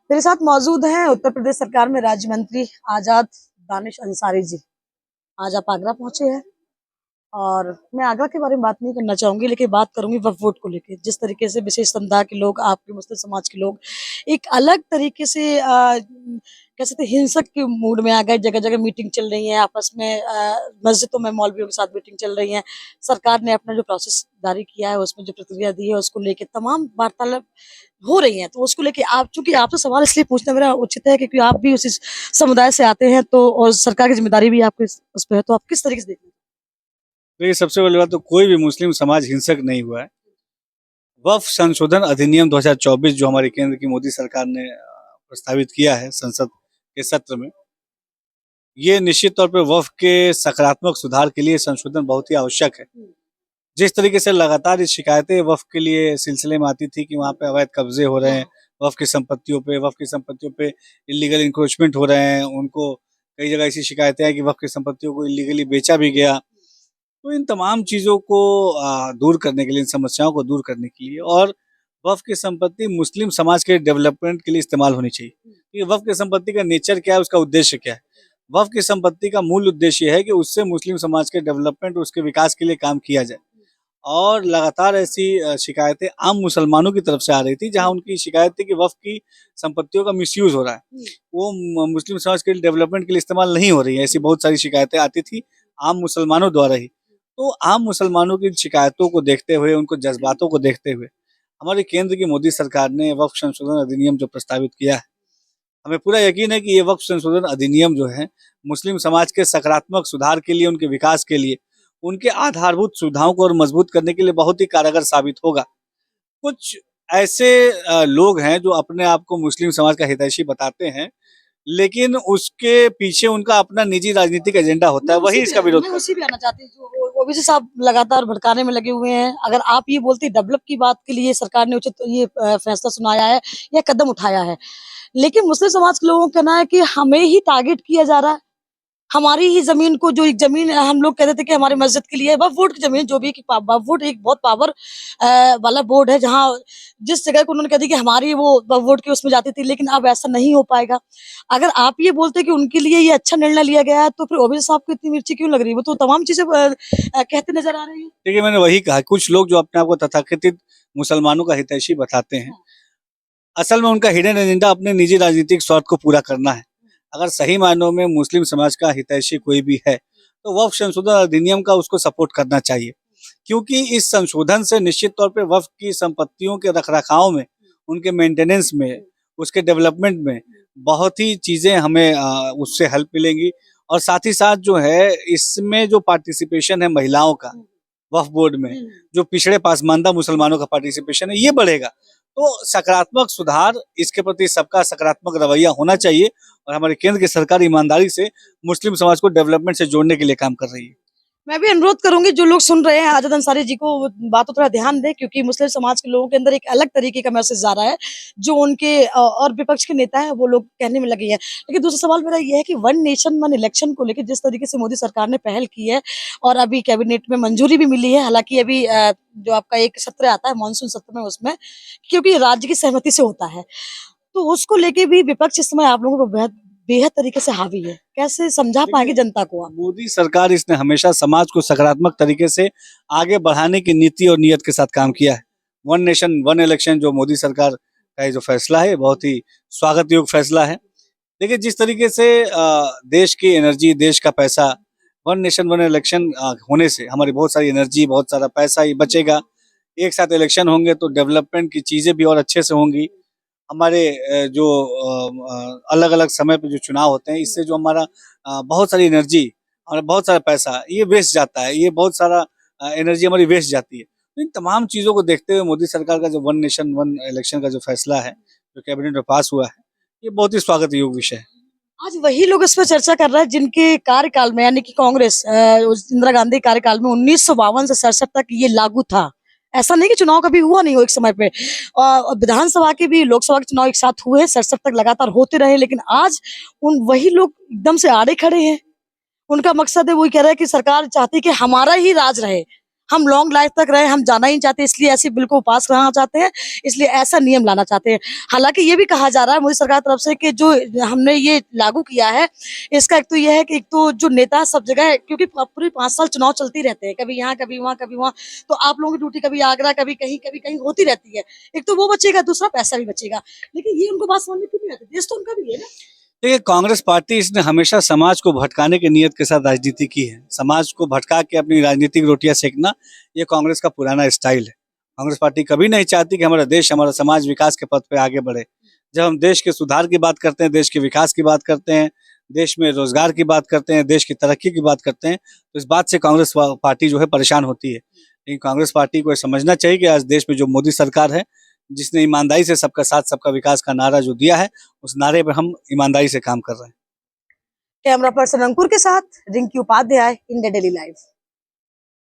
मेरे साथ मौजूद हैं उत्तर प्रदेश सरकार में राज्य मंत्री आजाद दानिश अंसारी जी। आज आप आगरा पहुंचे हैं और मैं आगरा के बारे में बात नहीं करना चाहूंगी, लेकिन बात करूंगी वक्फ बोर्ड को लेकर। जिस तरीके से विशेष समुदाय के लोग, आपके मुस्लिम समाज के लोग एक अलग तरीके से कह सकते हैं हिंसक के मूड में आ गए। जगह जगह मीटिंग चल रही है आपस में, मस्जिदों में मौलवियों के साथ मीटिंग चल रही है। सरकार ने अपना जो प्रोसेस जारी किया है, उसमें जो प्रतिक्रिया दी है, उसको लेकर तमाम वार्तालाप हो रही हैं। तो उसको लेके आप, चूंकि आपसे सवाल इसलिए पूछना मेरा उचित है क्योंकि आप भी उसी समुदाय से आते हैं, तो और सरकार की जिम्मेदारी भी आपके उस पर है, तो आप किस तरीके से देखते हैं? देखिए, सबसे पहली बात तो कोई भी मुस्लिम समाज हिंसक नहीं हुआ है। वक्फ संशोधन अधिनियम 2024 जो हमारी केंद्र की मोदी सरकार ने प्रस्तावित किया है संसद के सत्र में, ये निश्चित तौर पे वक्फ के सकारात्मक सुधार के लिए संशोधन बहुत ही आवश्यक है। जिस तरीके से लगातार ये शिकायतें वक्फ के लिए सिलसिले में आती थी कि वहाँ पे अवैध कब्जे हो रहे हैं, वक्फ की संपत्तियों पे इलीगल इंक्रोचमेंट हो रहे हैं, उनको कई जगह ऐसी शिकायतें हैं कि वक्फ की संपत्तियों को इलीगली बेचा भी गया। तो इन तमाम चीज़ों को दूर करने के लिए, इन समस्याओं को दूर करने के लिए, और वक्फ की संपत्ति मुस्लिम समाज के डेवलपमेंट के लिए इस्तेमाल होनी चाहिए। ये वक्फ की संपत्ति का नेचर क्या है, उसका उद्देश्य क्या है? वक्फ की संपत्ति का मूल उद्देश्य है कि उससे मुस्लिम समाज के डेवलपमेंट, उसके विकास के लिए काम किया जाए। और लगातार ऐसी शिकायतें आम मुसलमानों की तरफ से आ रही थी, जहां उनकी शिकायत थी कि वक्फ की संपत्तियों का मिसयूज हो रहा है, वो मुस्लिम समाज के डेवलपमेंट के लिए इस्तेमाल नहीं हो रही है। ऐसी बहुत सारी शिकायतें आती थी आम मुसलमानों द्वारा ही। तो आम मुसलमानों की शिकायतों को देखते हुए, उनको जज्बातों को देखते हुए, हमारी केंद्र की मोदी सरकार ने वक्फ संशोधन अधिनियम जो प्रस्तावित किया है, हमें पूरा यकीन है कि ये वक्फ संशोधन अधिनियम जो है मुस्लिम समाज के सकारात्मक सुधार के लिए, उनके विकास के लिए, उनके आधारभूत सुविधाओं को और मजबूत करने के लिए बहुत ही कारगर साबित होगा। कुछ ऐसे लोग हैं जो अपने आप को मुस्लिम समाज का हितैषी बताते हैं, लेकिन उसके पीछे उनका अपना निजी राजनीतिक एजेंडा होता है, वही इसका विरोध मैं करते उसी पे आना चाहती हूँ। ओबीसी साहब लगातार भड़काने में लगे हुए हैं। अगर आप ये बोलती डेवलप की बात के लिए सरकार ने उचित ये फैसला सुनाया है या कदम उठाया है, लेकिन मुस्लिम समाज के लोगों का कहना है कि हमें ही टारगेट किया जा रहा है। हमारी ही जमीन को, जो एक जमीन हम लोग कहते थे कि हमारी मस्जिद के लिए वक्फ बोर्ड की जमीन, जो भी कि वक्फ बोर्ड एक बहुत पावर वाला बोर्ड है, जहाँ जिस जगह को उन्होंने कह दी कि हमारी वो वक्फ बोर्ड की उसमें जाती थी, लेकिन अब ऐसा नहीं हो पाएगा। अगर आप ये बोलते कि उनके लिए ये अच्छा निर्णय लिया गया है, तो फिर ओबीसी साहब को इतनी मिर्ची क्यों लग रही है? वो तो तमाम चीजें कहते नजर आ रही है। देखिए, मैंने वही कहा, कुछ लोग जो अपने आप को तथाकथित मुसलमानों का हितैषी बताते हैं, असल में उनका हिडन एजेंडा अपने निजी राजनीतिक स्वार्थ को पूरा करना है। अगर सही मायनों में मुस्लिम समाज का हितैषी कोई भी है, तो वक्फ संशोधन अधिनियम का उसको सपोर्ट करना चाहिए, क्योंकि इस संशोधन से निश्चित तौर पे वक्फ की संपत्तियों के रखरखाव में, उनके मेंटेनेंस में, उसके डेवलपमेंट में बहुत ही चीज़ें हमें उससे हेल्प मिलेंगी। और साथ ही साथ जो है, इसमें जो पार्टिसिपेशन है महिलाओं का वक्फ बोर्ड में, जो पिछड़े पासमानदा मुसलमानों का पार्टिसिपेशन है, ये बढ़ेगा। तो सकारात्मक सुधार, इसके प्रति सबका सकारात्मक रवैया होना चाहिए, और हमारी केंद्र की सरकार ईमानदारी से मुस्लिम समाज को डेवलपमेंट से जोड़ने के लिए काम कर रही है। मैं भी अनुरोध करूंगी जो लोग सुन रहे हैं आजाद अंसारी जी को, बातों थोड़ा ध्यान दें, क्योंकि मुस्लिम समाज के लोगों के अंदर एक अलग तरीके का मैसेज जा रहा है, जो उनके और विपक्ष के नेता हैं वो लोग कहने में लगे हैं। लेकिन दूसरा सवाल मेरा ये है कि वन नेशन वन इलेक्शन को लेकर जिस तरीके से मोदी सरकार ने पहल की है और अभी कैबिनेट में मंजूरी भी मिली है, हालांकि अभी जो आपका एक सत्र आता है मानसून सत्र में, उसमें क्योंकि राज्य की सहमति से होता है, तो उसको लेके भी विपक्ष इस समय आप लोगों को बेहद बेहद तरीके से हावी है। कैसे समझा पाएंगे जनता को आप? मोदी सरकार, इसने हमेशा समाज को सकारात्मक तरीके से आगे बढ़ाने की नीति और नियत के साथ काम किया है। वन नेशन वन इलेक्शन जो मोदी सरकार का ये जो फैसला है, बहुत ही स्वागत योग्य फैसला है। देखिए, जिस तरीके से देश की एनर्जी, देश का पैसा, वन नेशन वन इलेक्शन होने से हमारी बहुत सारी एनर्जी, बहुत सारा पैसा ही बचेगा। एक साथ इलेक्शन होंगे तो डेवलपमेंट की चीज़ें भी और अच्छे से होंगी। हमारे जो अलग अलग समय पे जो चुनाव होते हैं, इससे जो हमारा बहुत सारी एनर्जी और बहुत सारा पैसा ये वेस्ट जाता है, ये बहुत सारा एनर्जी हमारी वेस्ट जाती है। तो इन तमाम चीज़ों को देखते हुए मोदी सरकार का जो वन नेशन वन इलेक्शन का जो फैसला है, जो कैबिनेट में पास हुआ है, ये बहुत ही स्वागत योग्य विषय है। आज वही लोग इस पर चर्चा कर रहे हैं जिनके कार्यकाल में, यानी कि कांग्रेस इंदिरा गांधी कार्यकाल में 1952 से 67 तक ये लागू था। ऐसा नहीं कि चुनाव कभी हुआ नहीं हो एक समय पे, और विधानसभा के भी, लोकसभा के चुनाव एक साथ हुए, 67 तक लगातार होते रहे, लेकिन आज उन वही लोग एकदम से आड़े खड़े हैं। उनका मकसद है, वही कह रहा है कि सरकार चाहती है कि हमारा ही राज रहे, हम लॉन्ग लाइफ तक रहे, हम जाना ही नहीं चाहते, इसलिए ऐसे बिल को पास कराना चाहते हैं, इसलिए ऐसा नियम लाना चाहते हैं। हालांकि ये भी कहा जा रहा है मोदी सरकार तरफ से कि जो हमने ये लागू किया है, इसका एक तो ये है कि एक तो जो नेता सब जगह, क्योंकि पूरे 5 साल चुनाव चलती रहते हैं, कभी यहाँ कभी वहाँ कभी वहाँ, तो आप लोगों की ड्यूटी कभी आगरा कभी कहीं होती रहती है। एक तो वो बचेगा, दूसरा पैसा भी बचेगा। लेकिन ये उनको बात समझ में क्यों नहीं आती? देश तो उनका भी है ना। देखिए, कांग्रेस पार्टी इसने हमेशा समाज को भटकाने की नीयत के साथ राजनीति की है। समाज को भटका के अपनी राजनीतिक रोटियां सेकना, ये कांग्रेस का पुराना स्टाइल है। कांग्रेस पार्टी कभी नहीं चाहती कि हमारा देश, हमारा समाज विकास के पथ पे आगे बढ़े। जब हम देश के सुधार की बात करते हैं, देश के विकास की बात करते हैं, देश में रोजगार की बात करते हैं, देश की तरक्की की बात करते हैं, तो इस बात से कांग्रेस पार्टी जो है परेशान होती है। लेकिन कांग्रेस पार्टी को समझना चाहिए कि आज देश में जो मोदी सरकार है, जिसने ईमानदारी से सबका साथ सबका विकास का नारा जो दिया है, उस नारे पर हम ईमानदारी से काम कर रहे हैं। कैमरा पर्सन अंकुर के साथ Rinki Upadhyay, India Daily live.